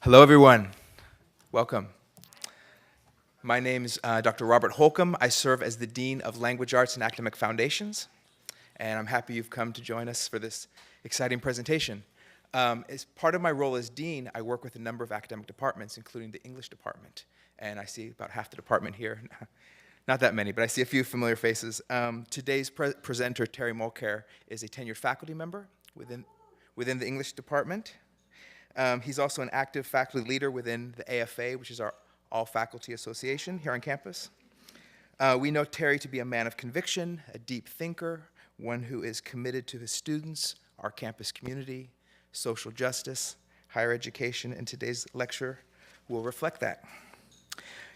Hello, everyone. Welcome. My name is Dr. Robert Holcomb. I serve as the Dean of Language Arts and Academic Foundations, and I'm happy you've come to join us for this exciting presentation. As part of my role as Dean, I work with a number of academic departments, including the English department, and I see about half the department here. Not that many, but I see a few familiar faces. Today's presenter, Terry Mulcair, is a tenured faculty member within the English department. He's also an active faculty leader within the AFA, which is our all-faculty association here on campus. We know Terry to be a man of conviction, a deep thinker, one who is committed to his students, our campus community, social justice, higher education, and today's lecture will reflect that.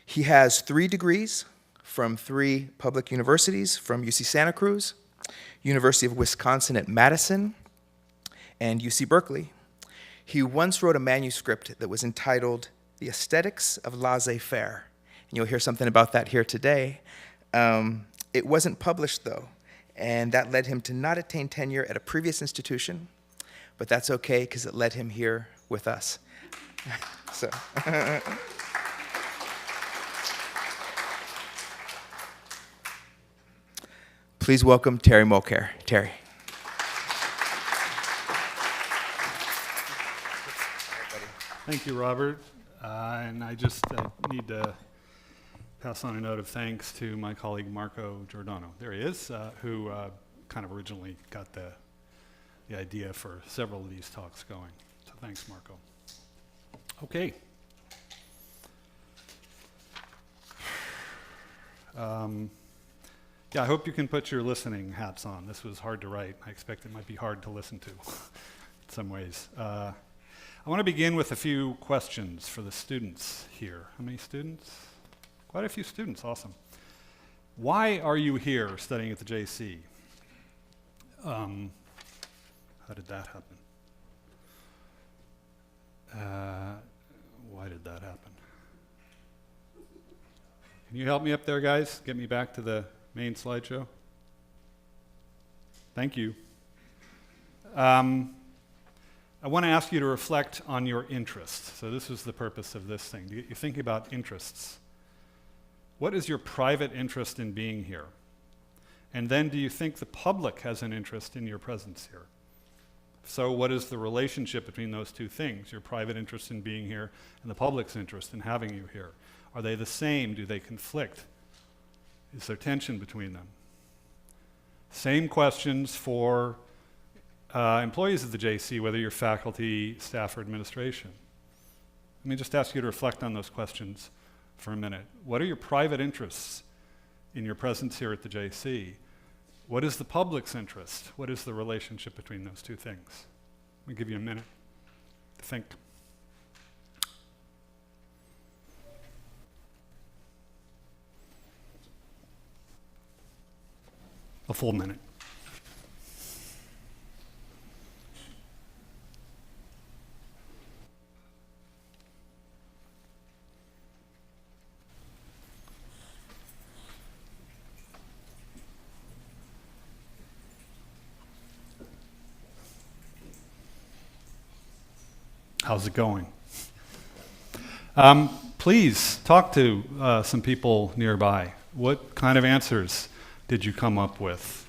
He has 3 degrees from 3 public universities, from UC Santa Cruz, University of Wisconsin at Madison, and UC Berkeley. He once wrote a manuscript that was entitled The Aesthetics of Laissez-Faire. And you'll hear something about that here today. It wasn't published, though, and that led him to not attain tenure at a previous institution, but that's okay, because it led him here with us. So. Please welcome Terry Mulcair. Terry. Thank you, Robert. And I just need to pass on a note of thanks to my colleague Marco Giordano. There he is, who kind of originally got the idea for several of these talks going. So thanks, Marco. Okay. Yeah, I hope you can put your listening hats on. This was hard to write. I expect it might be hard to listen to in some ways. I want to begin with a few questions for the students here. How many students? Quite a few students, awesome. Why are you here studying at the JC? How did that happen? Why did that happen? Can you help me up there, guys? Get me back to the main slideshow. Thank you. I want to ask you to reflect on your interests. So this is the purpose of this thing. You're thinking about interests. What is your private interest in being here? And then do you think the public has an interest in your presence here? So what is the relationship between those two things, your private interest in being here and the public's interest in having you here? Are they the same? Do they conflict? Is there tension between them? Same questions for employees of the JC, whether you're faculty, staff, or administration. Let me just ask you to reflect on those questions for a minute. What are your private interests in your presence here at the JC? What is the public's interest? What is the relationship between those two things? Let me give you a minute to think. A full minute. How's it going? Please talk to some people nearby. What kind of answers did you come up with?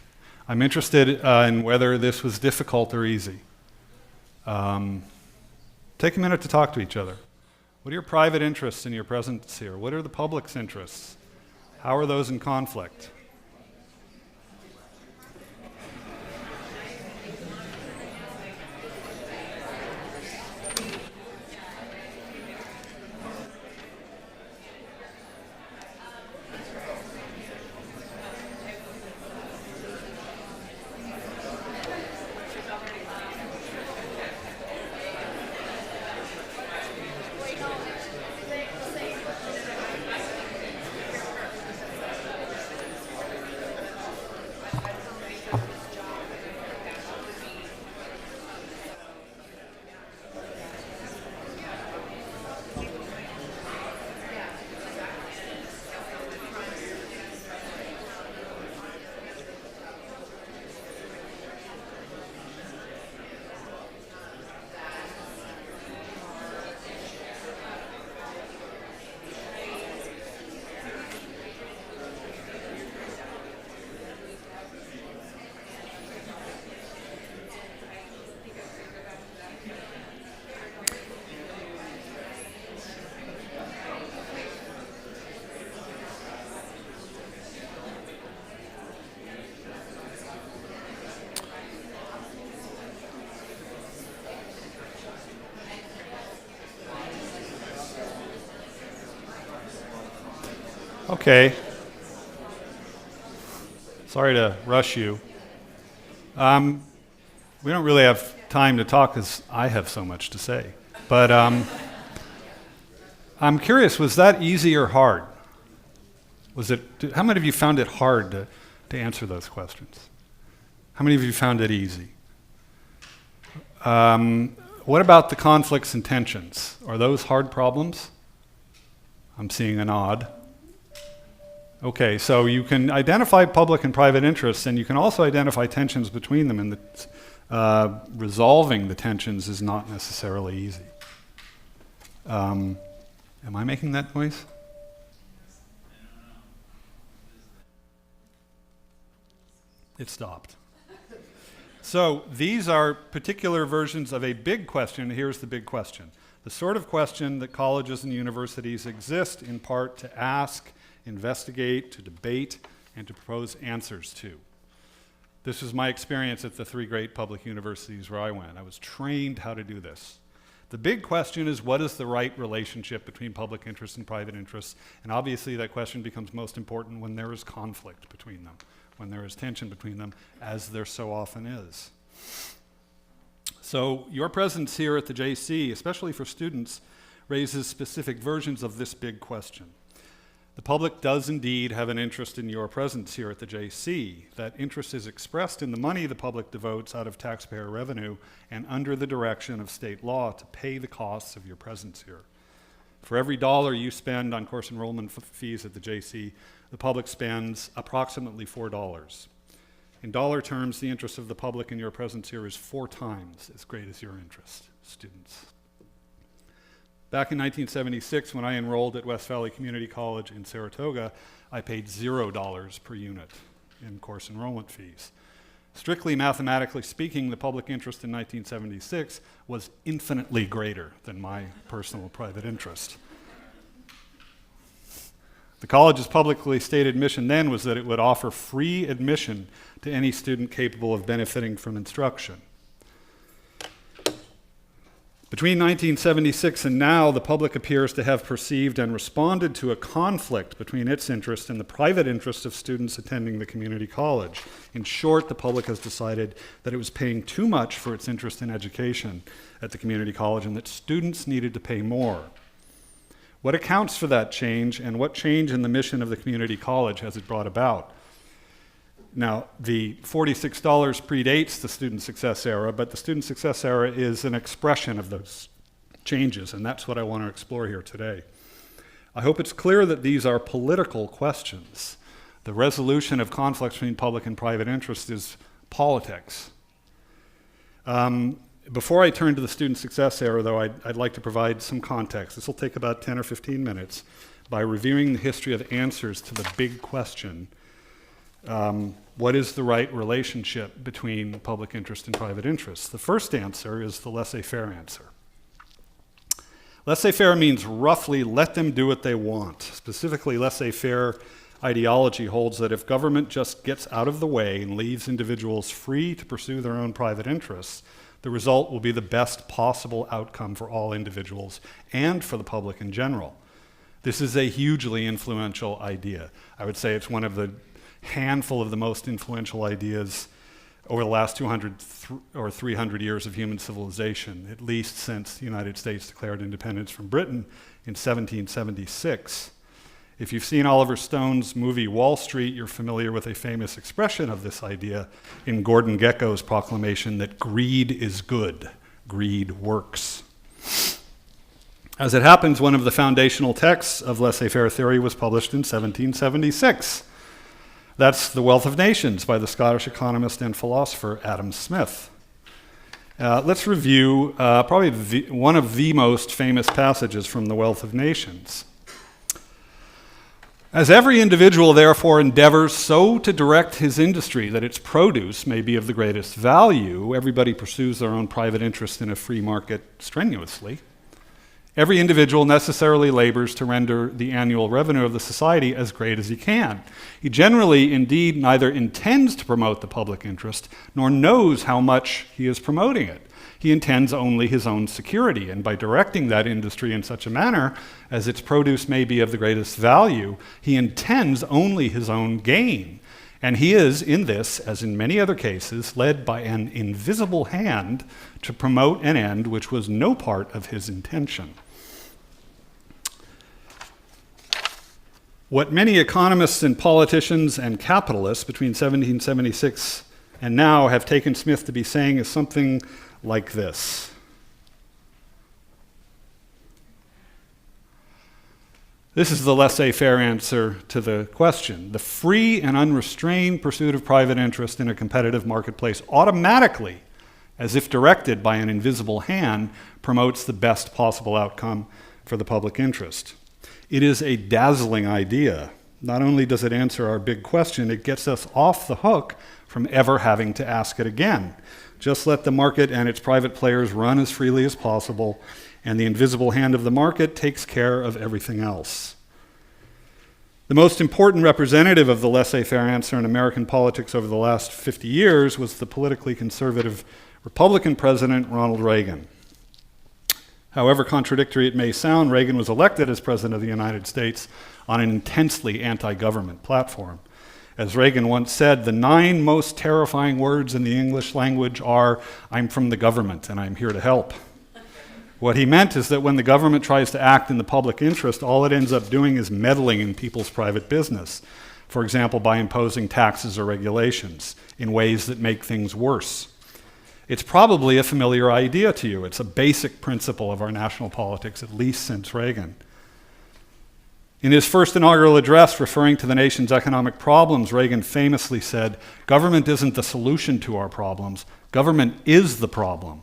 I'm interested in whether this was difficult or easy. Take a minute to talk to each other. What are your private interests in your presence here? What are the public's interests? How are those in conflict? Okay. Sorry to rush you. We don't really have time to talk because I have so much to say. But I'm curious, was that easy or hard? How many of you found it hard to answer those questions? How many of you found it easy? What about the conflicts and tensions? Are those hard problems? I'm seeing a nod. Okay, so you can identify public and private interests, and you can also identify tensions between them, and resolving the tensions is not necessarily easy. Am I making that noise? It stopped. So these are particular versions of a big question. Here's the big question. The sort of question that colleges and universities exist in part to ask, investigate, to debate, and to propose answers to. This was my experience at the three great public universities where I went. I was trained how to do this. The big question is, what is the right relationship between public interest and private interests? And obviously that question becomes most important when there is conflict between them, when there is tension between them, as there so often is. So your presence here at the JC, especially for students, raises specific versions of this big question. The public does indeed have an interest in your presence here at the JC. That interest is expressed in the money the public devotes out of taxpayer revenue and under the direction of state law to pay the costs of your presence here. For every dollar you spend on course enrollment fees at the JC, the public spends approximately $4. In dollar terms, the interest of the public in your presence here is 4 times as great as your interest, students. Back in 1976, when I enrolled at West Valley Community College in Saratoga, I paid $0 per unit in course enrollment fees. Strictly mathematically speaking, the public interest in 1976 was infinitely greater than my personal private interest. The college's publicly stated mission then was that it would offer free admission to any student capable of benefiting from instruction. Between 1976 and now, the public appears to have perceived and responded to a conflict between its interest and the private interest of students attending the community college. In short, the public has decided that it was paying too much for its interest in education at the community college and that students needed to pay more. What accounts for that change, and what change in the mission of the community college has it brought about? Now, the $46 predates the student success era, but the student success era is an expression of those changes, and that's what I want to explore here today. I hope it's clear that these are political questions. The resolution of conflicts between public and private interest is politics. Before I turn to the student success era, though, I'd like to provide some context. This will take about 10 or 15 minutes by reviewing the history of answers to the big question, what is the right relationship between public interest and private interest? The first answer is the laissez-faire answer. Laissez-faire means roughly let them do what they want. Specifically, laissez-faire ideology holds that if government just gets out of the way and leaves individuals free to pursue their own private interests, the result will be the best possible outcome for all individuals and for the public in general. This is a hugely influential idea. I would say it's one of the handful of the most influential ideas over the last 200 or 300 years of human civilization, at least since the United States declared independence from Britain in 1776. If you've seen Oliver Stone's movie Wall Street, you're familiar with a famous expression of this idea in Gordon Gekko's proclamation that greed is good, greed works. As it happens, one of the foundational texts of laissez-faire theory was published in 1776. That's The Wealth of Nations by the Scottish economist and philosopher Adam Smith. Let's review probably one of the most famous passages from The Wealth of Nations. As every individual therefore endeavors so to direct his industry that its produce may be of the greatest value, everybody pursues their own private interest in a free market strenuously. Every individual necessarily labors to render the annual revenue of the society as great as he can. He generally, indeed, neither intends to promote the public interest, nor knows how much he is promoting it. He intends only his own security, and by directing that industry in such a manner as its produce may be of the greatest value, he intends only his own gain. And he is, in this, as in many other cases, led by an invisible hand to promote an end which was no part of his intention. What many economists and politicians and capitalists between 1776 and now have taken Smith to be saying is something like this. This is the laissez-faire answer to the question. The free and unrestrained pursuit of private interest in a competitive marketplace automatically, as if directed by an invisible hand, promotes the best possible outcome for the public interest. It is a dazzling idea. Not only does it answer our big question, it gets us off the hook from ever having to ask it again. Just let the market and its private players run as freely as possible, and the invisible hand of the market takes care of everything else. The most important representative of the laissez-faire answer in American politics over the last 50 years was the politically conservative Republican president Ronald Reagan. However contradictory it may sound, Reagan was elected as President of the United States on an intensely anti-government platform. As Reagan once said, the 9 most terrifying words in the English language are, "I'm from the government and I'm here to help." What he meant is that when the government tries to act in the public interest, all it ends up doing is meddling in people's private business, for example, by imposing taxes or regulations in ways that make things worse. It's probably a familiar idea to you. It's a basic principle of our national politics, at least since Reagan. In his first inaugural address, referring to the nation's economic problems, Reagan famously said, "Government isn't the solution to our problems. Government is the problem."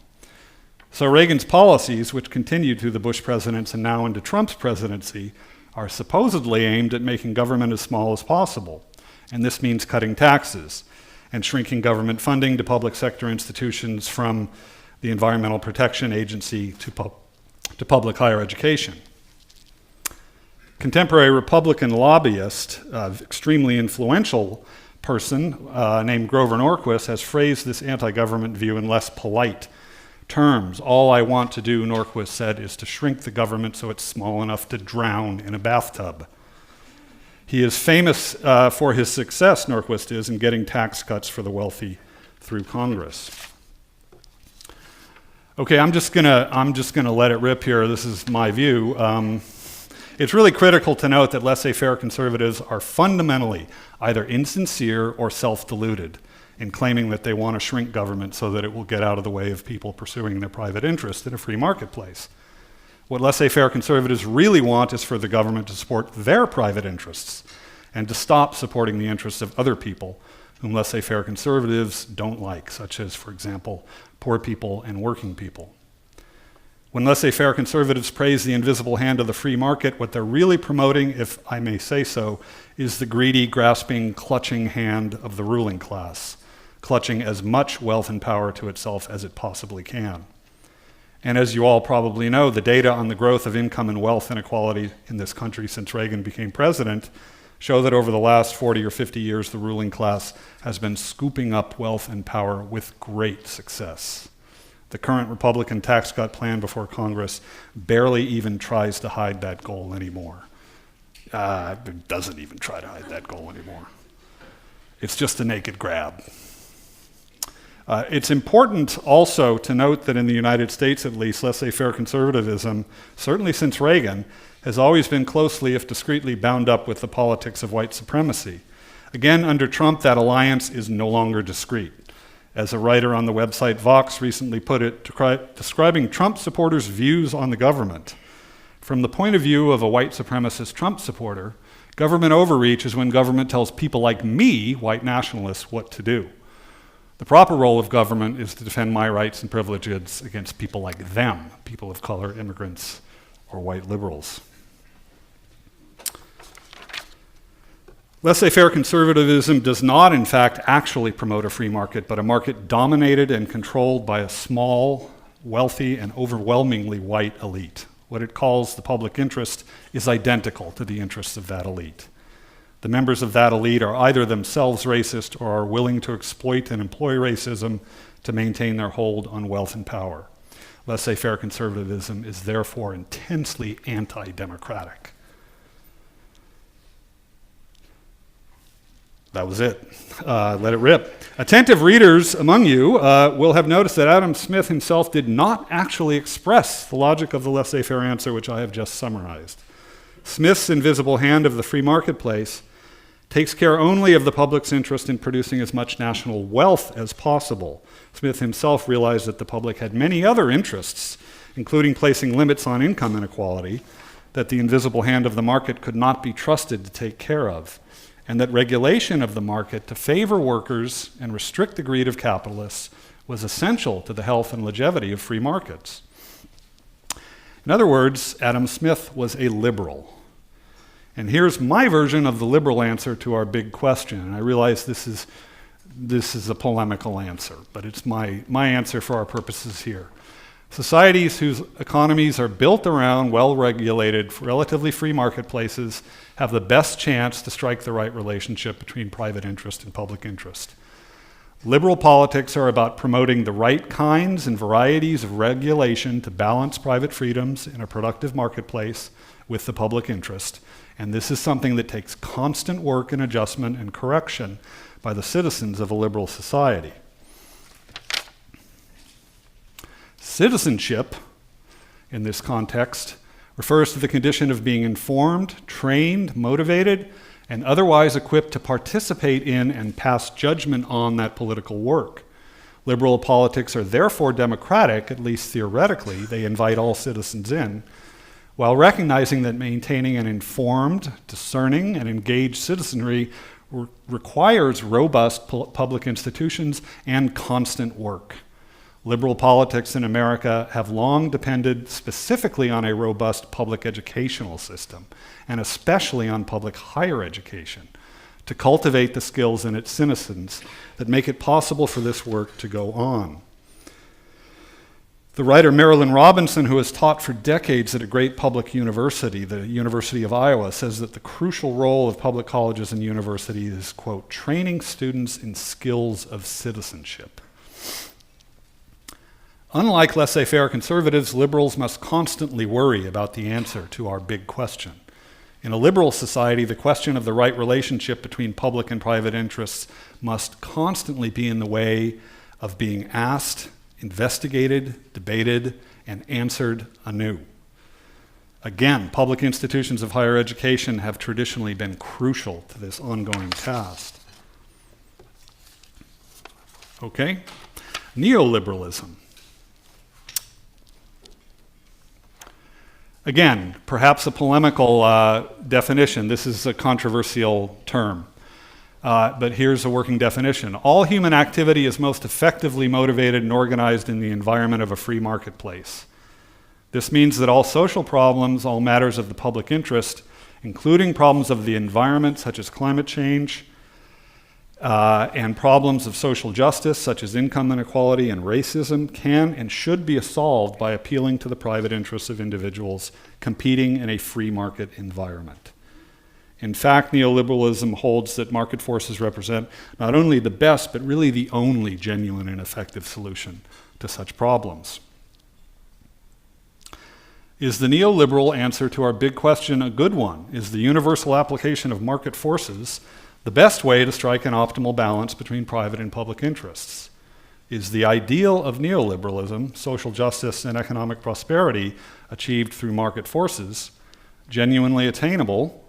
So Reagan's policies, which continued through the Bush presidents and now into Trump's presidency, are supposedly aimed at making government as small as possible. And this means cutting taxes and shrinking government funding to public sector institutions, from the Environmental Protection Agency to public higher education. Contemporary Republican lobbyist, extremely influential person named Grover Norquist, has phrased this anti-government view in less polite terms. "All I want to do," Norquist said, "is to shrink the government so it's small enough to drown in a bathtub." He is famous for his success, Norquist is, in getting tax cuts for the wealthy through Congress. Okay, I'm just gonna let it rip here. This is my view. It's really critical to note that laissez-faire conservatives are fundamentally either insincere or self-deluded in claiming that they want to shrink government so that it will get out of the way of people pursuing their private interest in a free marketplace. What laissez-faire conservatives really want is for the government to support their private interests and to stop supporting the interests of other people whom laissez-faire conservatives don't like, such as, for example, poor people and working people. When laissez-faire conservatives praise the invisible hand of the free market, what they're really promoting, if I may say so, is the greedy, grasping, clutching hand of the ruling class, clutching as much wealth and power to itself as it possibly can. And as you all probably know, the data on the growth of income and wealth inequality in this country since Reagan became president show that over the last 40 or 50 years, the ruling class has been scooping up wealth and power with great success. The current Republican tax cut plan before Congress barely even tries to hide that goal anymore. It doesn't even try to hide that goal anymore. It's just a naked grab. It's important also to note that in the United States, at least, laissez-faire conservatism, certainly since Reagan, has always been closely, if discreetly, bound up with the politics of white supremacy. Again, under Trump, that alliance is no longer discreet. As a writer on the website Vox recently put it, describing Trump supporters' views on the government: "From the point of view of a white supremacist Trump supporter, government overreach is when government tells people like me, white nationalists, what to do. The proper role of government is to defend my rights and privileges against people like them, people of color, immigrants, or white liberals." Laissez-faire conservatism does not, in fact, actually promote a free market, but a market dominated and controlled by a small, wealthy, and overwhelmingly white elite. what it calls the public interest, is identical to the interests of that elite. The members of that elite are either themselves racist or are willing to exploit and employ racism to maintain their hold on wealth and power. Laissez-faire conservatism is therefore intensely anti-democratic. That was it. Let it rip. Attentive readers among you will have noticed that Adam Smith himself did not actually express the logic of the laissez-faire answer, which I have just summarized. Smith's invisible hand of the free marketplace takes care only of the public's interest in producing as much national wealth as possible. Smith himself realized that the public had many other interests, including placing limits on income inequality, that the invisible hand of the market could not be trusted to take care of, and that regulation of the market to favor workers and restrict the greed of capitalists was essential to the health and longevity of free markets. In other words, Adam Smith was a liberal. And here's my version of the liberal answer to our big question. And I realize this is a polemical answer, but it's my answer for our purposes here. Societies whose economies are built around well-regulated, relatively free marketplaces have the best chance to strike the right relationship between private interest and public interest. Liberal politics are about promoting the right kinds and varieties of regulation to balance private freedoms in a productive marketplace with the public interest. And this is something that takes constant work and adjustment and correction by the citizens of a liberal society. Citizenship, in this context, refers to the condition of being informed, trained, motivated, and otherwise equipped to participate in and pass judgment on that political work. Liberal politics are therefore democratic, at least theoretically. They invite all citizens in, while recognizing that maintaining an informed, discerning, and engaged citizenry requires robust public institutions and constant work. Liberal politics in America have long depended specifically on a robust public educational system, and especially on public higher education, to cultivate the skills in its citizens that make it possible for this work to go on. The writer Marilyn Robinson, who has taught for decades at a great public university, the University of Iowa, says that the crucial role of public colleges and universities is, quote, training students in skills of citizenship. Unlike laissez-faire conservatives, liberals must constantly worry about the answer to our big question. In a liberal society, the question of the right relationship between public and private interests must constantly be in the way of being asked, investigated, debated, and answered anew. Again, public institutions of higher education have traditionally been crucial to this ongoing task. Okay, neoliberalism. Again, perhaps a polemical definition. This is a controversial term. But here's a working definition. All human activity is most effectively motivated and organized in the environment of a free marketplace. This means that all social problems, all matters of the public interest, including problems of the environment such as climate change, and problems of social justice such as income inequality and racism, can and should be solved by appealing to the private interests of individuals competing in a free market environment. In fact, neoliberalism holds that market forces represent not only the best, but really the only genuine and effective solution to such problems. Is the neoliberal answer to our big question a good one? Is the universal application of market forces the best way to strike an optimal balance between private and public interests? Is the ideal of neoliberalism, social justice and economic prosperity achieved through market forces, genuinely attainable?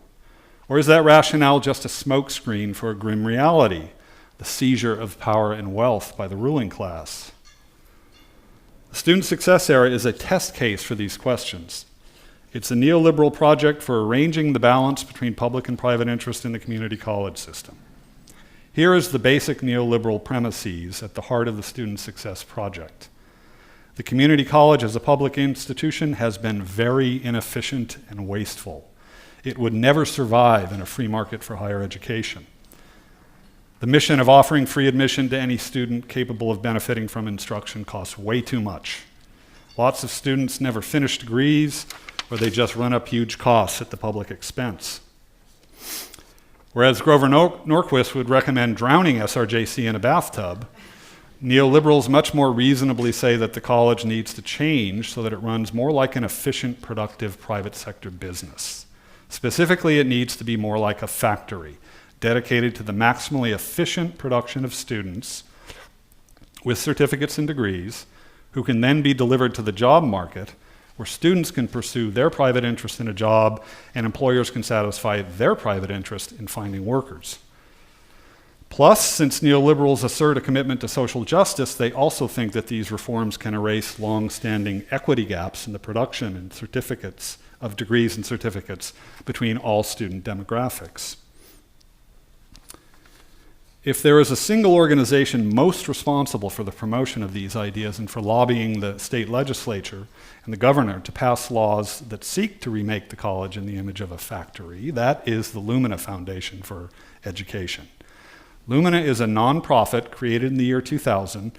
Or is that rationale just a smokescreen for a grim reality, the seizure of power and wealth by the ruling class? The student success era is a test case for these questions. It's a neoliberal project for arranging the balance between public and private interest in the community college system. Here is the basic neoliberal premises at the heart of the student success project. The community college as a public institution has been very inefficient and wasteful. It would never survive in a free market for higher education. The mission of offering free admission to any student capable of benefiting from instruction costs way too much. Lots of students never finish degrees, or they just run up huge costs at the public expense. Whereas Grover Norquist would recommend drowning SRJC in a bathtub, neoliberals much more reasonably say that the college needs to change so that it runs more like an efficient, productive private sector business. Specifically, it needs to be more like a factory, dedicated to the maximally efficient production of students with certificates and degrees who can then be delivered to the job market, where students can pursue their private interest in a job and employers can satisfy their private interest in finding workers. Plus, since neoliberals assert a commitment to social justice, they also think that these reforms can erase long-standing equity gaps in the production and certificates of degrees and certificates between all student demographics. If there is a single organization most responsible for the promotion of these ideas and for lobbying the state legislature and the governor to pass laws that seek to remake the college in the image of a factory, that is the Lumina Foundation for Education. Lumina is a nonprofit created in the year 2000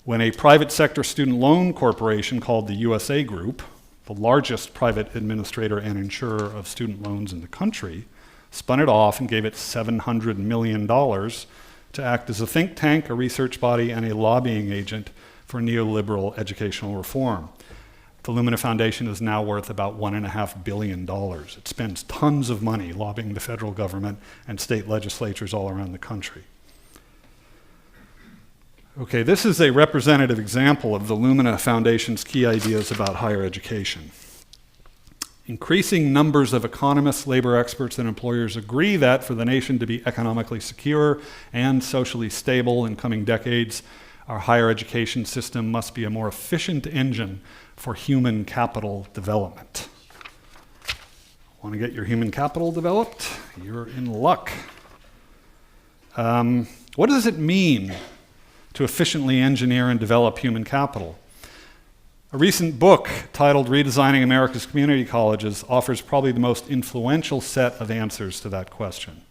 when a private sector student loan corporation called the USA Group, the largest private administrator and insurer of student loans in the country, spun it off and gave it $700 million to act as a think tank, a research body, and a lobbying agent for neoliberal educational reform. The Lumina Foundation is now worth about $1.5 billion. It spends tons of money lobbying the federal government and state legislatures all around the country. Okay, this is a representative example of the Lumina Foundation's key ideas about higher education. Increasing numbers of economists, labor experts, and employers agree that for the nation to be economically secure and socially stable in coming decades, our higher education system must be a more efficient engine for human capital development. Want to get your human capital developed? You're in luck. What does it mean to efficiently engineer and develop human capital? A recent book titled Redesigning America's Community Colleges offers probably the most influential set of answers to that question.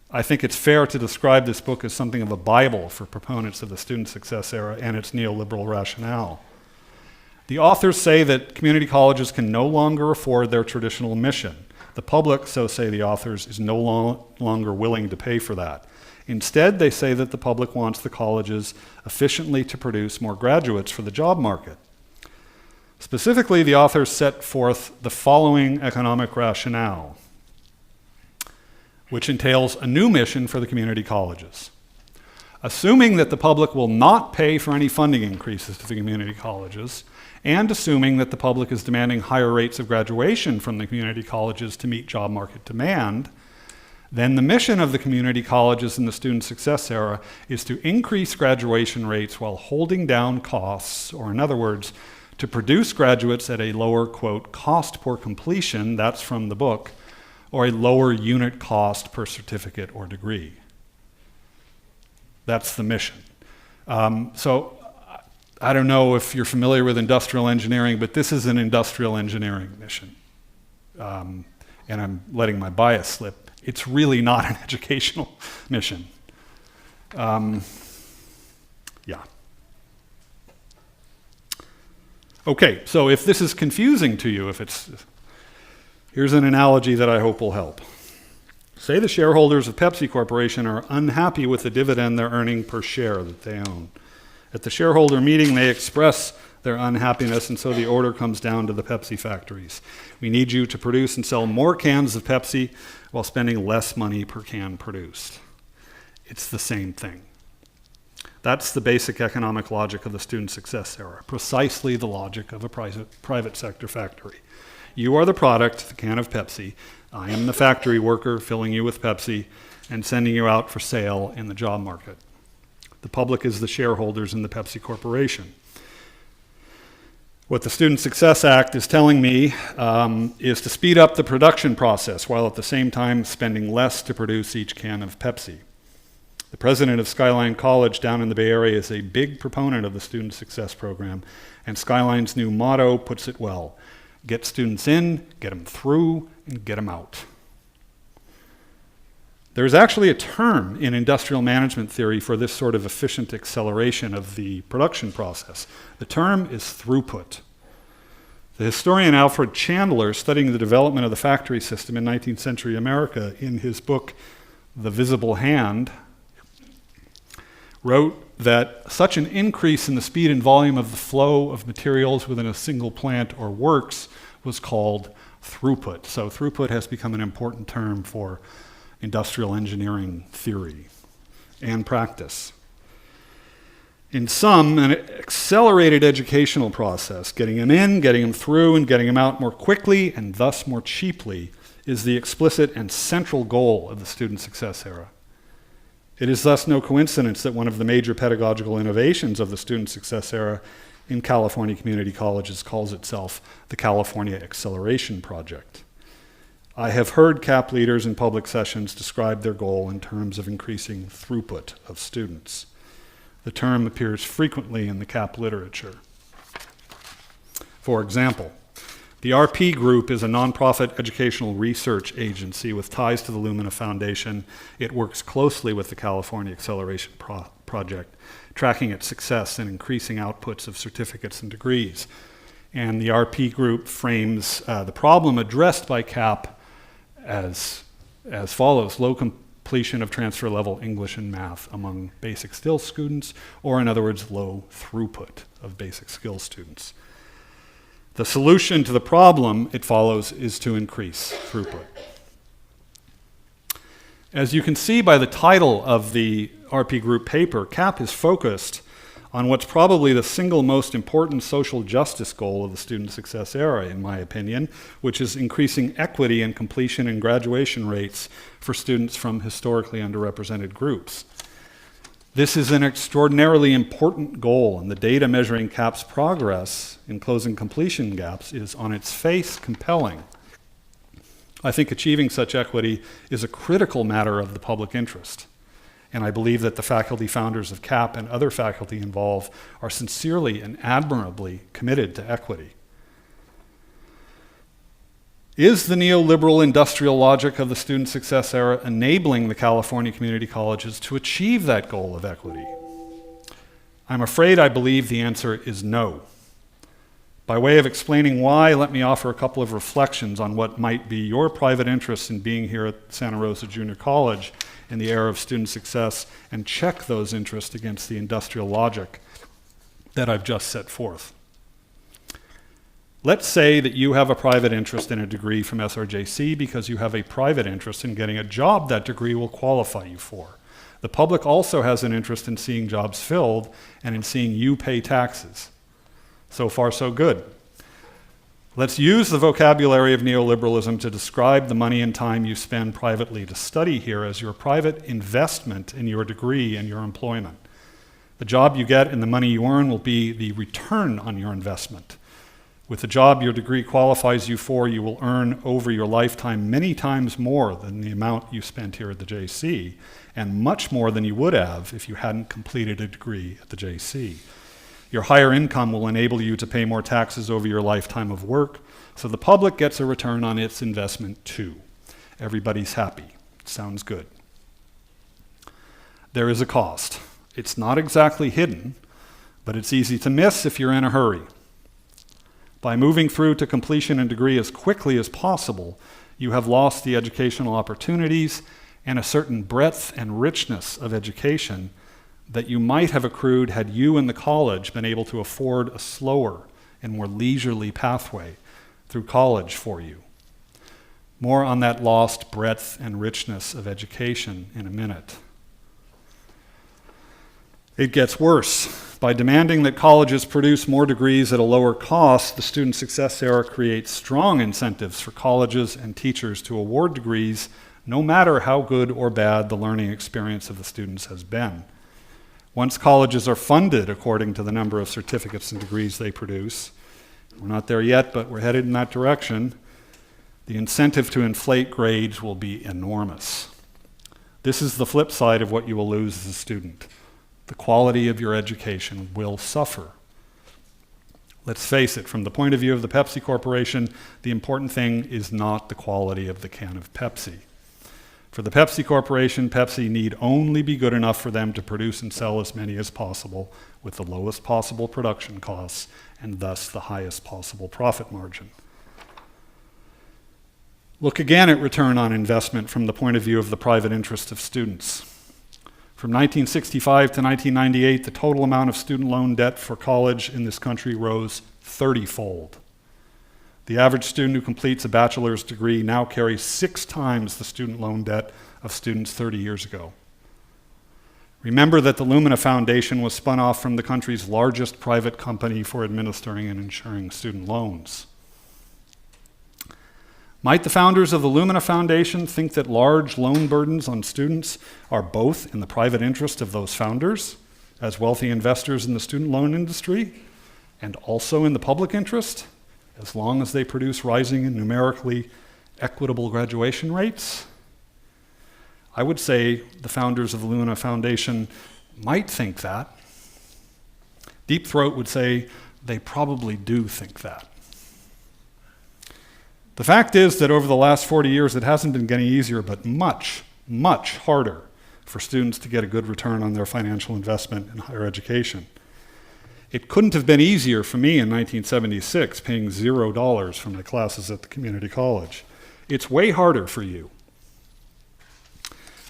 I think it's fair to describe this book as something of a Bible for proponents of the student success era and its neoliberal rationale. The authors say that community colleges can no longer afford their traditional mission. The public, so say the authors, is no longer willing to pay for that. Instead, they say that the public wants the colleges efficiently to produce more graduates for the job market. Specifically, the authors set forth the following economic rationale, which entails a new mission for the community colleges. Assuming that the public will not pay for any funding increases to the community colleges, and assuming that the public is demanding higher rates of graduation from the community colleges to meet job market demand, then the mission of the community colleges in the student success era is to increase graduation rates while holding down costs, or in other words, to produce graduates at a lower, quote, cost per completion, that's from the book, or a lower unit cost per certificate or degree. That's the mission. So I don't know if you're familiar with industrial engineering, but this is an industrial engineering mission. And I'm letting my bias slip. It's really not an educational mission. Yeah. Okay, so if this is confusing to you, here's an analogy that I hope will help. Say the shareholders of Pepsi Corporation are unhappy with the dividend they're earning per share that they own. At the shareholder meeting, they express their unhappiness, and so the order comes down to the Pepsi factories. We need you to produce and sell more cans of Pepsi while spending less money per can produced. It's the same thing. That's the basic economic logic of the student success era, precisely the logic of a private sector factory. You are the product, the can of Pepsi. I am the factory worker filling you with Pepsi and sending you out for sale in the job market. The public is the shareholders in the Pepsi Corporation. What the Student Success Act is telling me is to speed up the production process while at the same time spending less to produce each can of Pepsi. The president of Skyline College down in the Bay Area is a big proponent of the Student Success Program, and Skyline's new motto puts it well: get students in, get them through, and get them out. There's actually a term in industrial management theory for this sort of efficient acceleration of the production process. The term is throughput. The historian Alfred Chandler, studying the development of the factory system in 19th century America in his book, The Visible Hand, wrote that such an increase in the speed and volume of the flow of materials within a single plant or works was called throughput. So throughput has become an important term for industrial engineering theory and practice. In sum, an accelerated educational process, getting them in, getting them through, and getting them out more quickly and thus more cheaply is the explicit and central goal of the student success era. It is thus no coincidence that one of the major pedagogical innovations of the student success era in California community colleges calls itself the California Acceleration Project. I have heard CAP leaders in public sessions describe their goal in terms of increasing throughput of students. The term appears frequently in the CAP literature. For example, the RP Group is a nonprofit educational research agency with ties to the Lumina Foundation. It works closely with the California Acceleration Project, tracking its success in increasing outputs of certificates and degrees. And the RP Group frames the problem addressed by CAP as follows: low completion of transfer level English and math among basic skills students, or in other words, low throughput of basic skills students. The solution to the problem, it follows, is to increase throughput. As you can see by the title of the RP Group paper, CAP is focused on what's probably the single most important social justice goal of the student success era, in my opinion, which is increasing equity in completion and graduation rates for students from historically underrepresented groups. This is an extraordinarily important goal, and the data measuring CAP's progress in closing completion gaps is on its face compelling. I think achieving such equity is a critical matter of the public interest, and I believe that the faculty founders of CAP and other faculty involved are sincerely and admirably committed to equity. Is the neoliberal industrial logic of the student success era enabling the California community colleges to achieve that goal of equity? I'm afraid I believe the answer is no. By way of explaining why, let me offer a couple of reflections on what might be your private interest in being here at Santa Rosa Junior College in the era of student success, and check those interests against the industrial logic that I've just set forth. Let's say that you have a private interest in a degree from SRJC because you have a private interest in getting a job that degree will qualify you for. The public also has an interest in seeing jobs filled and in seeing you pay taxes. So far, so good. Let's use the vocabulary of neoliberalism to describe the money and time you spend privately to study here as your private investment in your degree and your employment. The job you get and the money you earn will be the return on your investment. With the job your degree qualifies you for, you will earn over your lifetime many times more than the amount you spent here at the JC, and much more than you would have if you hadn't completed a degree at the JC. Your higher income will enable you to pay more taxes over your lifetime of work, so the public gets a return on its investment too. Everybody's happy. Sounds good. There is a cost. It's not exactly hidden, but it's easy to miss if you're in a hurry. By moving through to completion and degree as quickly as possible, you have lost the educational opportunities and a certain breadth and richness of education that you might have accrued had you and the college been able to afford a slower and more leisurely pathway through college for you. More on that lost breadth and richness of education in a minute. It gets worse. By demanding that colleges produce more degrees at a lower cost, the student success era creates strong incentives for colleges and teachers to award degrees, no matter how good or bad the learning experience of the students has been. Once colleges are funded according to the number of certificates and degrees they produce, we're not there yet, but we're headed in that direction, the incentive to inflate grades will be enormous. This is the flip side of what you will lose as a student. The quality of your education will suffer. Let's face it, from the point of view of the Pepsi Corporation, the important thing is not the quality of the can of Pepsi. For the Pepsi Corporation, Pepsi need only be good enough for them to produce and sell as many as possible with the lowest possible production costs and thus the highest possible profit margin. Look again at return on investment from the point of view of the private interest of students. From 1965 to 1998, the total amount of student loan debt for college in this country rose 30-fold. The average student who completes a bachelor's degree now carries 6 times the student loan debt of students 30 years ago. Remember that the Lumina Foundation was spun off from the country's largest private company for administering and insuring student loans. Might the founders of the Lumina Foundation think that large loan burdens on students are both in the private interest of those founders, as wealthy investors in the student loan industry, and also in the public interest, as long as they produce rising and numerically equitable graduation rates? I would say the founders of the Lumina Foundation might think that. Deep Throat would say they probably do think that. The fact is that over the last 40 years, it hasn't been getting easier, but much, much harder for students to get a good return on their financial investment in higher education. It couldn't have been easier for me in 1976, paying $0 for my classes at the community college. It's way harder for you.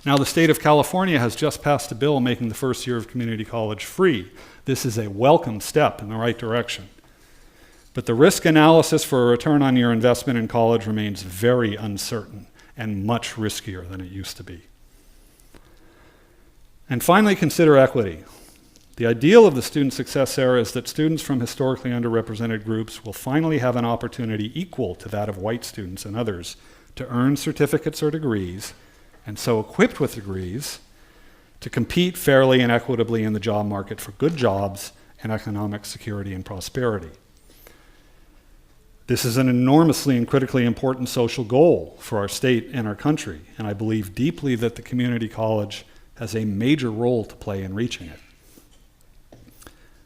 Now, the state of California has just passed a bill making the first year of community college free. This is a welcome step in the right direction. But the risk analysis for a return on your investment in college remains very uncertain and much riskier than it used to be. And finally, consider equity. The ideal of the student success era is that students from historically underrepresented groups will finally have an opportunity equal to that of white students and others to earn certificates or degrees, and so equipped with degrees to compete fairly and equitably in the job market for good jobs and economic security and prosperity. This is an enormously and critically important social goal for our state and our country, and I believe deeply that the community college has a major role to play in reaching it.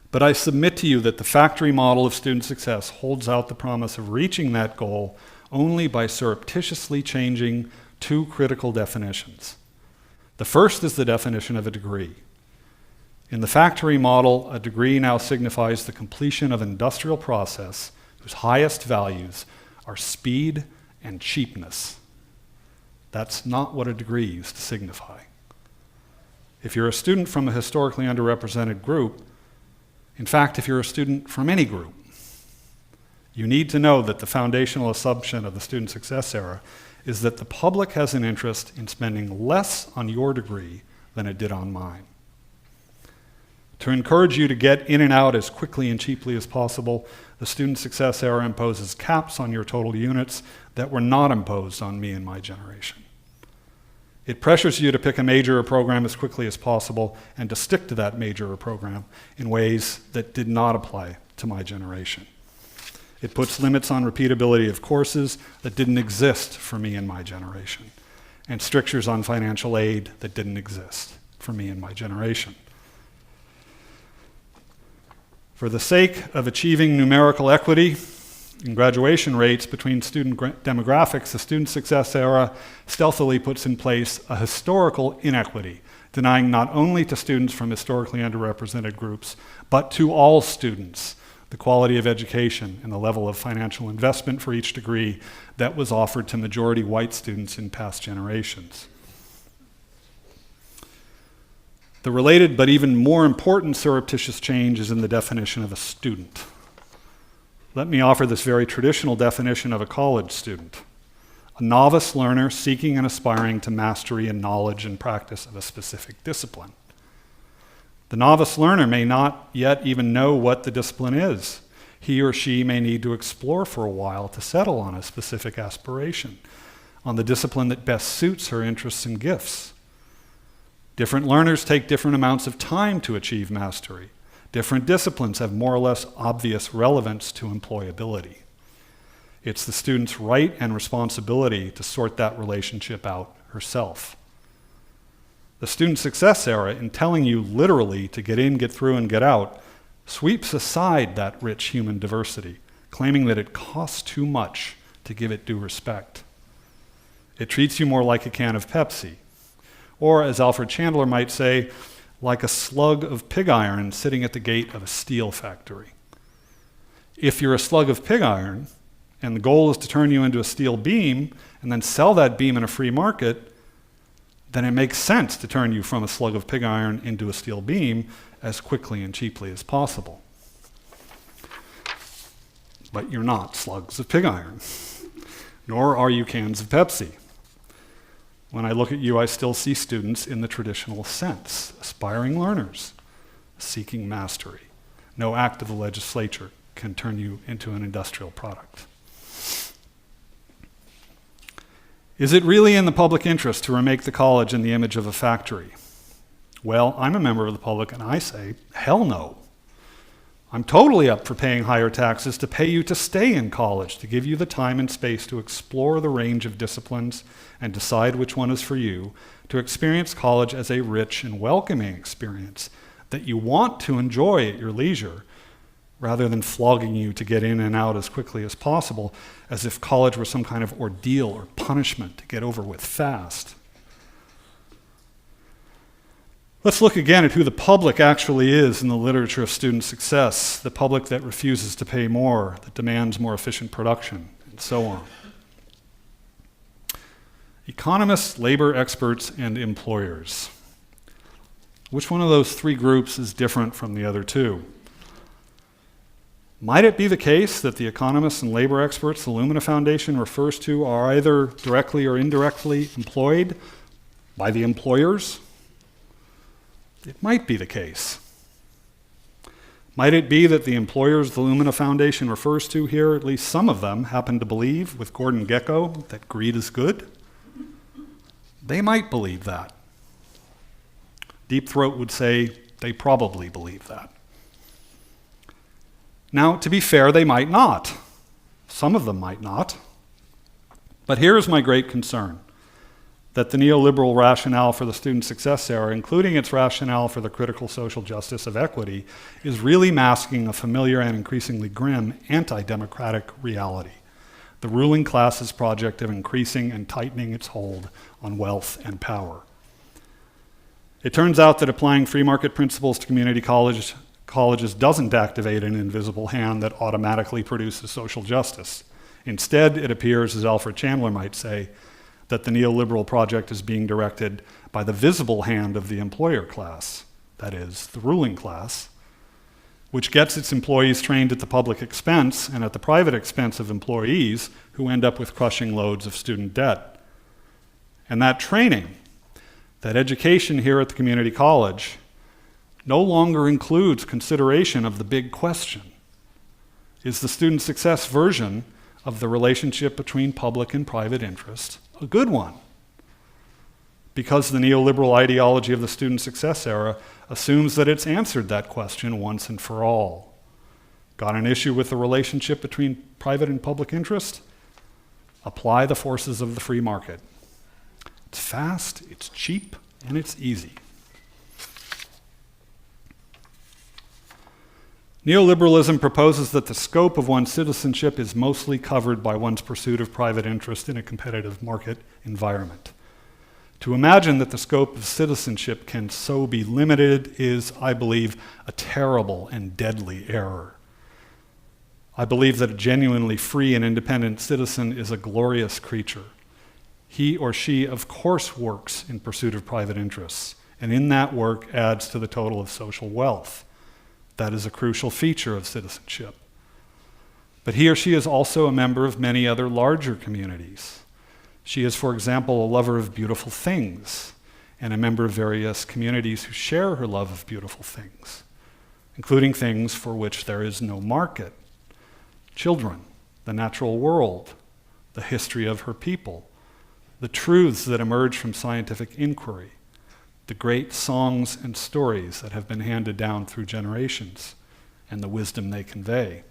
But I submit to you that the factory model of student success holds out the promise of reaching that goal only by surreptitiously changing 2 critical definitions. The first is the definition of a degree. In the factory model, a degree now signifies the completion of an industrial process whose highest values are speed and cheapness. That's not what a degree used to signify. If you're a student from a historically underrepresented group, in fact, if you're a student from any group, you need to know that the foundational assumption of the student success era is that the public has an interest in spending less on your degree than it did on mine. To encourage you to get in and out as quickly and cheaply as possible, the student success era imposes caps on your total units that were not imposed on me and my generation. It pressures you to pick a major or program as quickly as possible and to stick to that major or program in ways that did not apply to my generation. It puts limits on repeatability of courses that didn't exist for me and my generation, and strictures on financial aid that didn't exist for me and my generation. For the sake of achieving numerical equity in graduation rates between student demographics, the student success era stealthily puts in place a historical inequity, denying not only to students from historically underrepresented groups, but to all students the quality of education and the level of financial investment for each degree that was offered to majority white students in past generations. The related but even more important surreptitious change is in the definition of a student. Let me offer this very traditional definition of a college student: a novice learner seeking and aspiring to mastery and knowledge and practice of a specific discipline. The novice learner may not yet even know what the discipline is. He or she may need to explore for a while to settle on a specific aspiration, on the discipline that best suits her interests and gifts. Different learners take different amounts of time to achieve mastery. Different disciplines have more or less obvious relevance to employability. It's the student's right and responsibility to sort that relationship out herself. The student success era, in telling you literally to get in, get through, and get out, sweeps aside that rich human diversity, claiming that it costs too much to give it due respect. It treats you more like a can of Pepsi. Or, as Alfred Chandler might say, like a slug of pig iron sitting at the gate of a steel factory. If you're a slug of pig iron, and the goal is to turn you into a steel beam and then sell that beam in a free market, then it makes sense to turn you from a slug of pig iron into a steel beam as quickly and cheaply as possible. But you're not slugs of pig iron, nor are you cans of Pepsi. When I look at you, I still see students in the traditional sense, aspiring learners, seeking mastery. No act of the legislature can turn you into an industrial product. Is it really in the public interest to remake the college in the image of a factory? Well, I'm a member of the public and I say, hell no. I'm totally up for paying higher taxes to pay you to stay in college, to give you the time and space to explore the range of disciplines and decide which one is for you, to experience college as a rich and welcoming experience that you want to enjoy at your leisure, rather than flogging you to get in and out as quickly as possible, as if college were some kind of ordeal or punishment to get over with fast. Let's look again at who the public actually is in the literature of student success, the public that refuses to pay more, that demands more efficient production, and so on. Economists, labor experts, and employers. Which one of those three groups is different from the other two? Might it be the case that the economists and labor experts the Lumina Foundation refers to are either directly or indirectly employed by the employers? It might be the case. Might it be that the employers the Lumina Foundation refers to here, at least some of them, happen to believe, with Gordon Gekko, that greed is good? They might believe that. Deep Throat would say they probably believe that. Now, to be fair, they might not. Some of them might not. But here's my great concern, that the neoliberal rationale for the student success era, including its rationale for the critical social justice of equity, is really masking a familiar and increasingly grim anti-democratic reality, the ruling class's project of increasing and tightening its hold on wealth and power. It turns out that applying free market principles to community colleges doesn't activate an invisible hand that automatically produces social justice. Instead, it appears, as Alfred Chandler might say, that the neoliberal project is being directed by the visible hand of the employer class, that is, the ruling class, which gets its employees trained at the public expense and at the private expense of employees who end up with crushing loads of student debt. And that training, that education here at the community college, no longer includes consideration of the big question. Is the student success version of the relationship between public and private interest a good one? Because the neoliberal ideology of the student success era assumes that it's answered that question once and for all. Got an issue with the relationship between private and public interest? Apply the forces of the free market. It's fast, it's cheap, and it's easy. Neoliberalism proposes that the scope of one's citizenship is mostly covered by one's pursuit of private interest in a competitive market environment. To imagine that the scope of citizenship can so be limited is, I believe, a terrible and deadly error. I believe that a genuinely free and independent citizen is a glorious creature. He or she, of course, works in pursuit of private interests, and in that work adds to the total of social wealth. That is a crucial feature of citizenship. But he or she is also a member of many other larger communities. She is, for example, a lover of beautiful things and a member of various communities who share her love of beautiful things, including things for which there is no market. Children, the natural world, the history of her people, the truths that emerge from scientific inquiry, the great songs and stories that have been handed down through generations, and the wisdom they convey.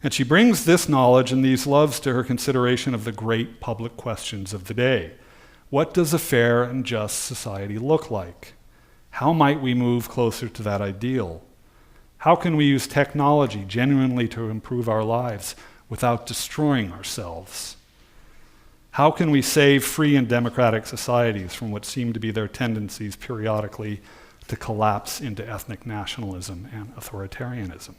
And she brings this knowledge and these loves to her consideration of the great public questions of the day. What does a fair and just society look like? How might we move closer to that ideal? How can we use technology genuinely to improve our lives without destroying ourselves? How can we save free and democratic societies from what seem to be their tendencies periodically to collapse into ethnic nationalism and authoritarianism?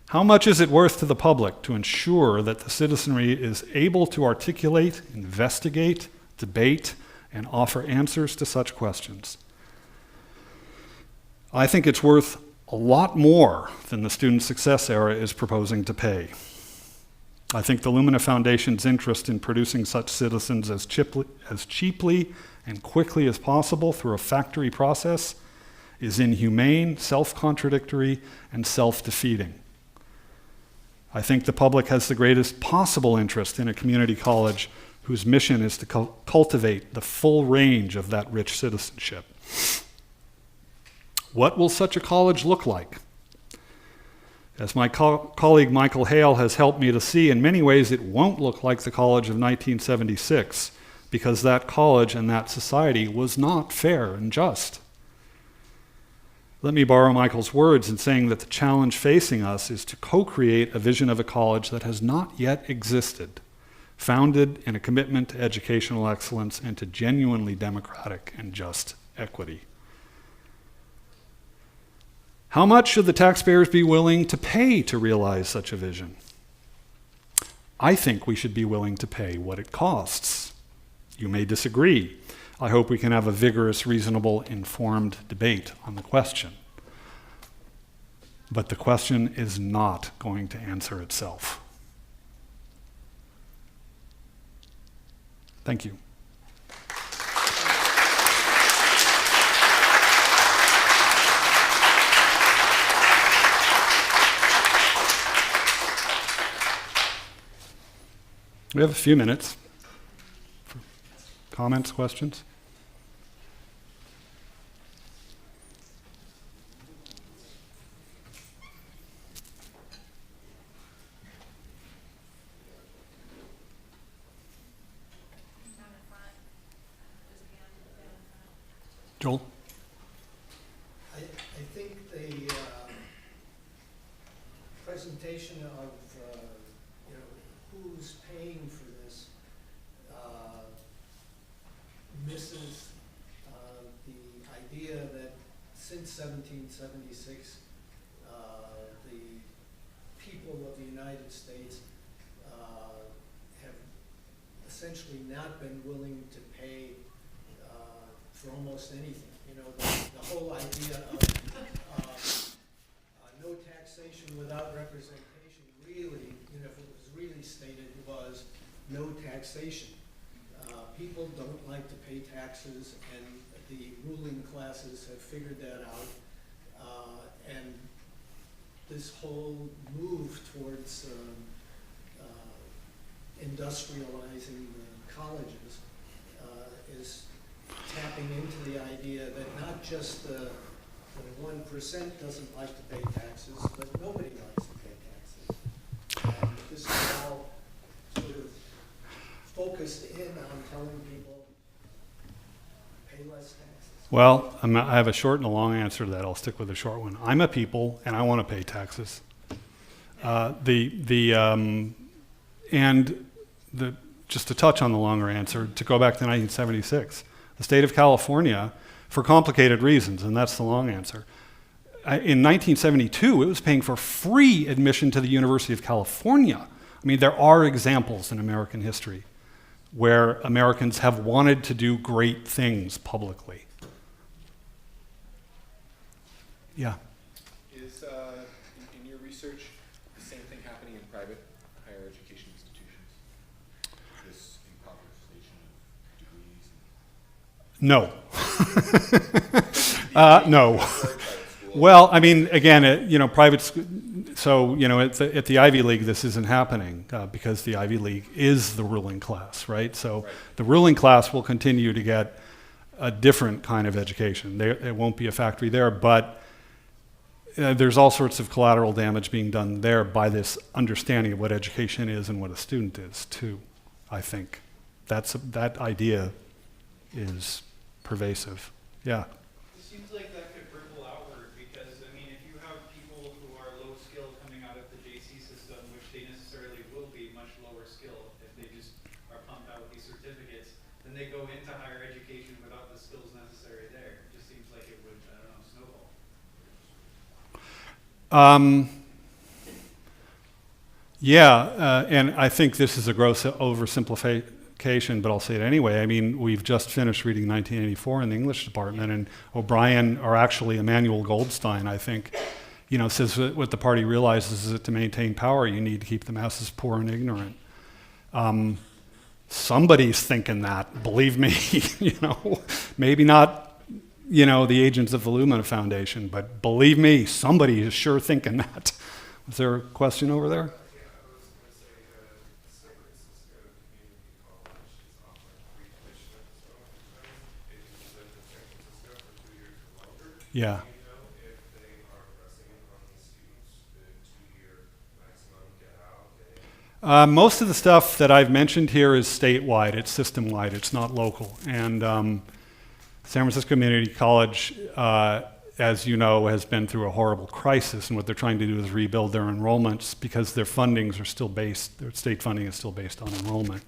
How much is it worth to the public to ensure that the citizenry is able to articulate, investigate, debate, and offer answers to such questions? I think it's worth a lot more than the Student Success Era is proposing to pay. I think the Lumina Foundation's interest in producing such citizens as cheaply and quickly as possible through a factory process is inhumane, self-contradictory, and self-defeating. I think the public has the greatest possible interest in a community college whose mission is to cultivate the full range of that rich citizenship. What will such a college look like? As my colleague Michael Hale has helped me to see, in many ways it won't look like the college of 1976, because that college and that society was not fair and just. Let me borrow Michael's words in saying that the challenge facing us is to co-create a vision of a college that has not yet existed, founded in a commitment to educational excellence and to genuinely democratic and just equity. How much should the taxpayers be willing to pay to realize such a vision? I think we should be willing to pay what it costs. You may disagree. I hope we can have a vigorous, reasonable, informed debate on the question. But the question is not going to answer itself. Thank you. We have a few minutes for comments, questions. Joel? I think the presentation of who's paying for this misses the idea that since 1776 the people of the United States have essentially not been willing to pay for almost anything. The whole idea of no taxation without representation really, if it was really stated, was no taxation. People don't like to pay taxes, and the ruling classes have figured that out. And this whole move towards industrializing the colleges is tapping into the idea that not just the 1% doesn't like to pay taxes, but nobody likes to pay taxes. And this is all sort of focused in on telling people pay less taxes. Well, I have a short and a long answer to that. I'll stick with the short one. I'm a people, and I want to pay taxes. Just to touch on the longer answer, to go back to 1976, the state of California, for complicated reasons, and that's the long answer. In 1972, it was paying for free admission to the University of California. I mean, there are examples in American history where Americans have wanted to do great things publicly. Yeah. Is, in your research, the same thing happening in private higher education institutions? This impoverisation of degrees? No. No. Well, I mean, again, at the Ivy League, this isn't happening because the Ivy League is the ruling class, right? So the ruling class will continue to get a different kind of education. It won't be a factory there, but there's all sorts of collateral damage being done there by this understanding of what education is and what a student is, too, I think. That idea is pervasive. Yeah. It seems like that could ripple outward because, I mean, if you have people who are low skilled coming out of the JC system, which they necessarily will be much lower skilled, they go into higher education without the skills necessary there. It just seems like it would, I don't know, snowball. Yeah, and I think this is a gross oversimplification, but I'll say it anyway. I mean, we've just finished reading 1984 in the English department, and O'Brien, or actually Emmanuel Goldstein, I think, says that what the party realizes is that to maintain power, you need to keep the masses poor and ignorant. Somebody's thinking that, believe me, maybe not, the agents of the Lumina Foundation, but believe me, somebody is sure thinking that. Was there a question over there? Yeah. Most of the stuff that I've mentioned here is statewide, it's system-wide, it's not local. And San Francisco Community College, as you know, has been through a horrible crisis, and what they're trying to do is rebuild their enrollments because their fundings are still based, their state funding is still based on enrollment.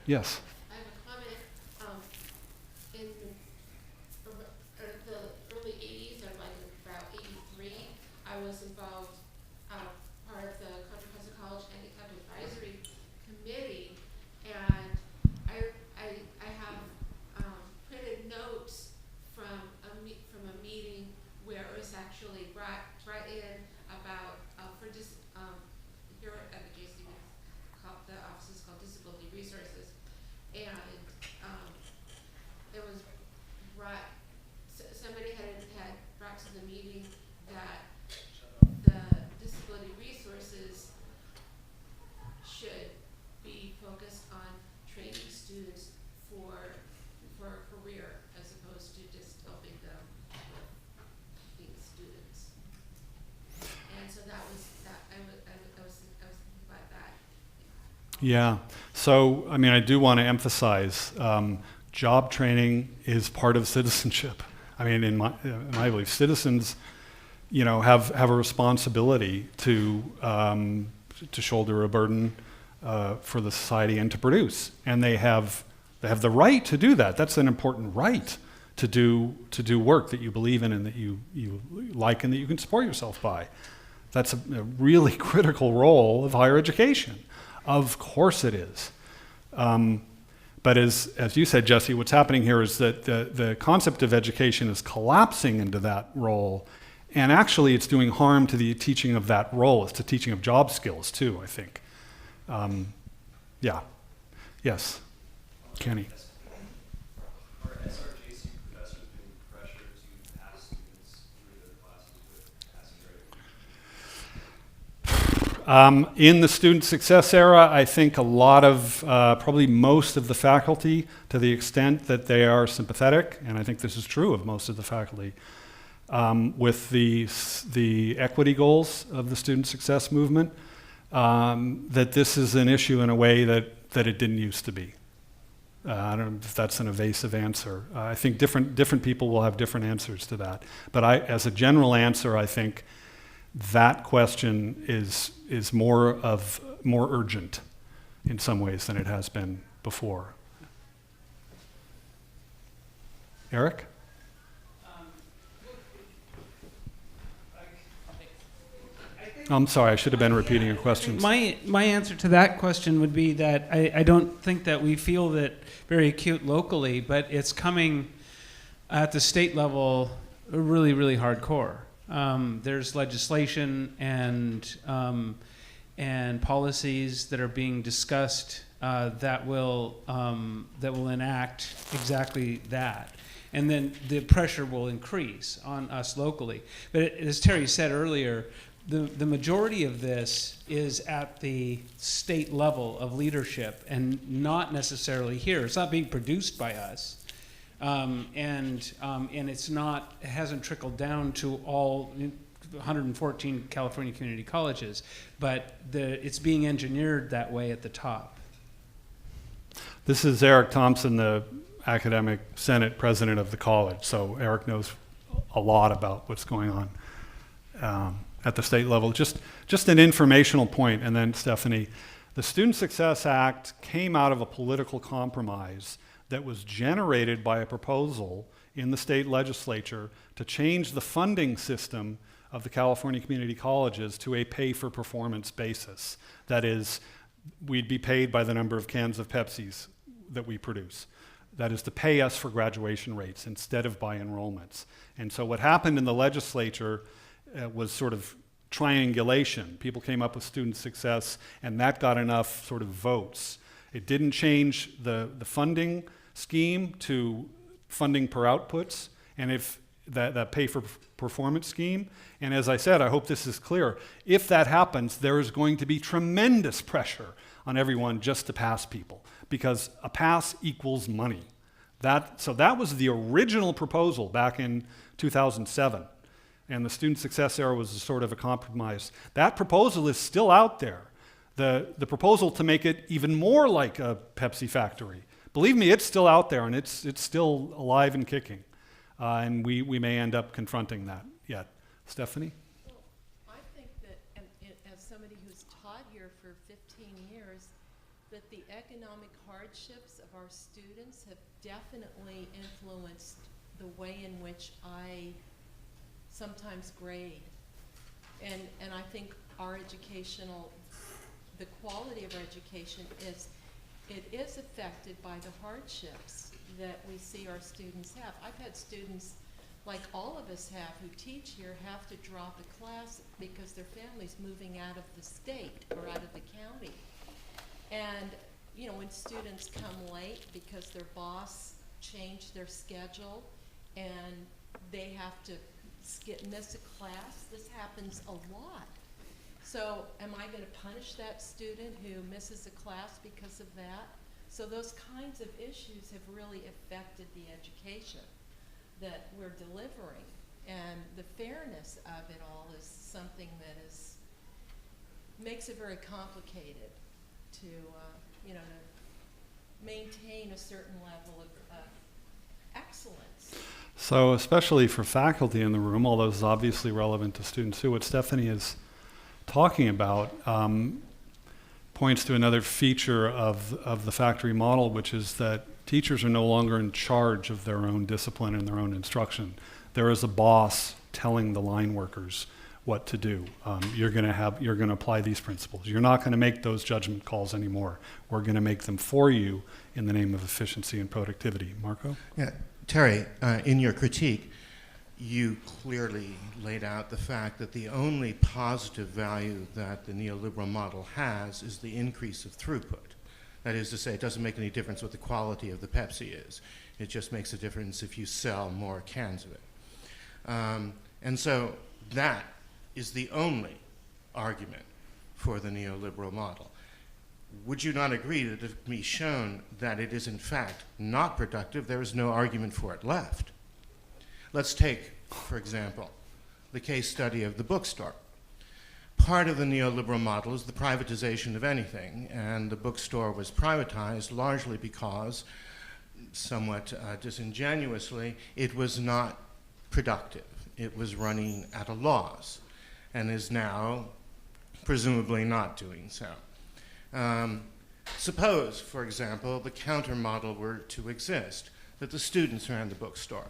Yes? I have a comment. In the early 80s, or like about 83, I was involved, part of the Contra Costa College Handicap Advisory Committee, and I have printed notes from a meeting where it was actually brought in about here at the JC, the office is called Disability Resources, and it was brought. Somebody had brought to the meeting that the disability resources should be focused on training students for a career as opposed to just helping them with being students. And so that was that. I was thinking about that. Yeah. So, I mean, I do want to emphasize job training is part of citizenship. I mean, in my belief, citizens, have a responsibility to shoulder a burden for the society and to produce, and they have the right to do that. That's an important right to do work that you believe in and that you like and that you can support yourself by. That's a really critical role of higher education. Of course it is. But as you said, Jesse, what's happening here is that the concept of education is collapsing into that role, and actually it's doing harm to the teaching of that role. It's the teaching of job skills too, I think. Yeah. Yes. Kenny. Are SRJC professors being pressured to pass students through their classes with passing grades? In the student success era, I think a lot of, probably most of the faculty, to the extent that they are sympathetic, and I think this is true of most of the faculty, with the equity goals of the student success movement, that this is an issue in a way that it didn't used to be. I don't know if that's an evasive answer. I think different people will have different answers to that. But as a general answer, I think that question is more urgent in some ways than it has been before. Eric? I'm sorry, I should have been repeating your questions. My answer to that question would be that I don't think that we feel that very acute locally, but it's coming at the state level really, really hardcore. There's legislation and policies that are being discussed that will enact exactly that. And then the pressure will increase on us locally. But as Terry said earlier, the majority of this is at the state level of leadership and not necessarily here. It's not being produced by us. And it hasn't trickled down to all 114 California community colleges, but it's being engineered that way at the top. This is Eric Thompson, the academic senate president of the college. So Eric knows a lot about what's going on at the state level. Just an informational point, and then Stephanie, The Student Success Act came out of a political compromise that was generated by a proposal in the state legislature to change the funding system of the California community colleges to a pay-for-performance basis. That is, we'd be paid by the number of cans of Pepsis that we produce. That is to pay us for graduation rates instead of by enrollments. And so what happened in the legislature was sort of triangulation. People came up with student success, and that got enough sort of votes. It didn't change the funding scheme to funding per outputs, and if that pay for performance scheme. And as I said, I hope this is clear. If that happens, there is going to be tremendous pressure on everyone just to pass people, because a pass equals money. So that was the original proposal back in 2007. And the student success era was a sort of a compromise. That proposal is still out there. The proposal to make it even more like a Pepsi factory. Believe me, it's still out there, and it's still alive and kicking. And we may end up confronting that yet. Stephanie? Well, I think that, and as somebody who's taught here for 15 years, that the economic hardships of our students have definitely influenced the way in which I sometimes grade. And I think our the quality of our education is affected by the hardships that we see our students have. I've had students, like all of us have, who teach here, have to drop a class because their family's moving out of the state or out of the county. And, you know, when students come late because their boss changed their schedule and they have to miss a class, this happens a lot. So am I going to punish that student who misses a class because of that? So those kinds of issues have really affected the education that we're delivering. And the fairness of it all is something that makes it very complicated to, to maintain a certain level of excellence. So especially for faculty in the room, although this is obviously relevant to students too, what Stephanie is talking about points to another feature of the factory model, which is that teachers are no longer in charge of their own discipline and their own instruction. There is a boss telling the line workers what to do. You're going to apply these principles. You're not going to make those judgment calls anymore. We're going to make them for you in the name of efficiency and productivity. Marco? Yeah, Terry, in your critique, you clearly laid out the fact that the only positive value that the neoliberal model has is the increase of throughput. That is to say, it doesn't make any difference what the quality of the Pepsi is. It just makes a difference if you sell more cans of it. And so that is the only argument for the neoliberal model. Would you not agree that if it can be shown that it is in fact not productive, there is no argument for it left? Let's take, for example, the case study of the bookstore. Part of the neoliberal model is the privatization of anything, and the bookstore was privatized largely because, somewhat disingenuously, it was not productive. It was running at a loss, and is now presumably not doing so. Suppose, for example, the counter model were to exist, that the students ran the bookstore,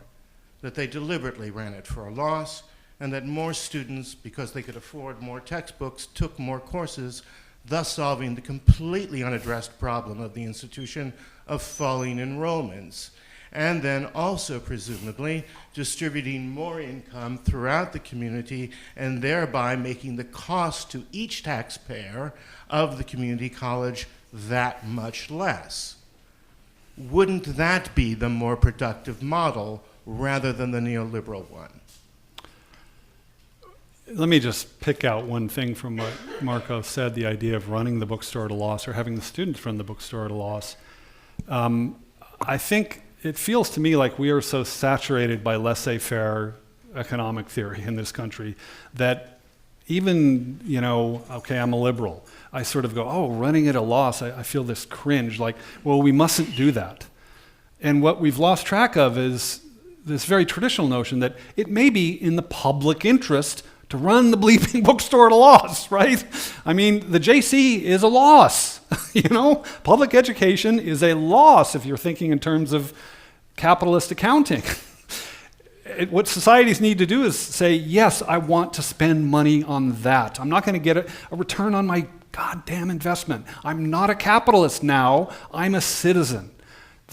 that they deliberately ran it for a loss, and that more students, because they could afford more textbooks, took more courses, thus solving the completely unaddressed problem of the institution of falling enrollments, and then also presumably distributing more income throughout the community and thereby making the cost to each taxpayer of the community college that much less. Wouldn't that be the more productive model rather than the neoliberal one? Let me just pick out one thing from what Marco said, the idea of running the bookstore at a loss or having the students run the bookstore at a loss. I think it feels to me like we are so saturated by laissez-faire economic theory in this country that even, okay, I'm a liberal. I sort of go, oh, running at a loss, I feel this cringe, like, well, we mustn't do that. And what we've lost track of is this very traditional notion that it may be in the public interest to run the bleeping bookstore at a loss, right? I mean, the JC is a loss. You know, public education is a loss if you're thinking in terms of capitalist accounting. What societies need to do is say, yes, I want to spend money on that. I'm not going to get a return on my goddamn investment. I'm not a capitalist now. I'm a citizen.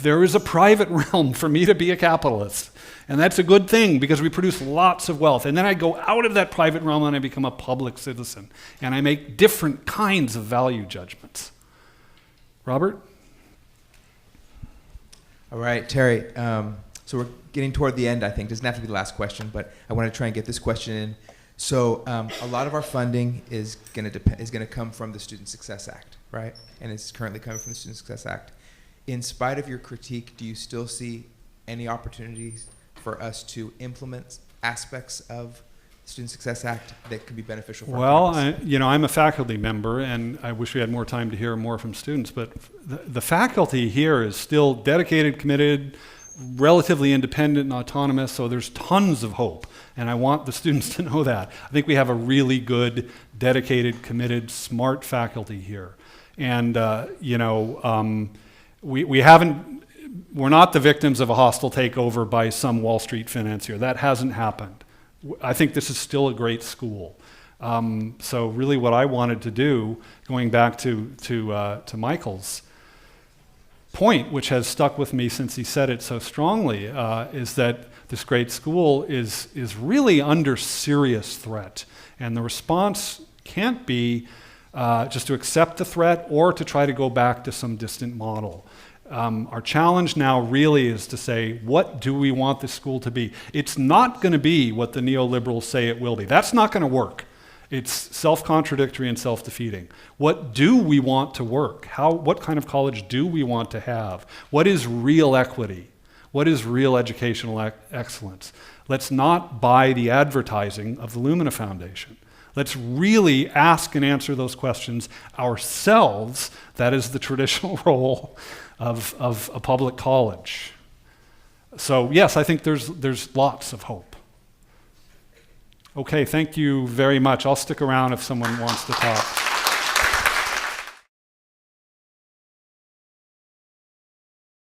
There is a private realm for me to be a capitalist. And that's a good thing because we produce lots of wealth. And then I go out of that private realm and I become a public citizen. And I make different kinds of value judgments. Robert? All right, Terry. So we're getting toward the end, I think. Doesn't have to be the last question, but I want to try and get this question in. So a lot of our funding is going to come from the Student Success Act, right? And it's currently coming from the Student Success Act. In spite of your critique, do you still see any opportunities for us to implement aspects of the Student Success Act that could be beneficial for our campus? I'm a faculty member, and I wish we had more time to hear more from students, but the faculty here is still dedicated, committed, relatively independent and autonomous, so there's tons of hope, and I want the students to know that. I think we have a really good, dedicated, committed, smart faculty here. And, we're not the victims of a hostile takeover by some Wall Street financier. That hasn't happened. I think this is still a great school. So really what I wanted to do, going back to Michael's point, which has stuck with me since he said it so strongly, is that this great school is really under serious threat. And the response can't be just to accept the threat or to try to go back to some distant model. Our challenge now really is to say, what do we want this school to be? It's not going to be what the neoliberals say it will be. That's not going to work. It's self-contradictory and self-defeating. What do we want to work? What kind of college do we want to have? What is real equity? What is real educational excellence? Let's not buy the advertising of the Lumina Foundation. Let's really ask and answer those questions ourselves. That is the traditional role of a public college. So yes, I think there's lots of hope. Okay, thank you very much. I'll stick around if someone wants to talk.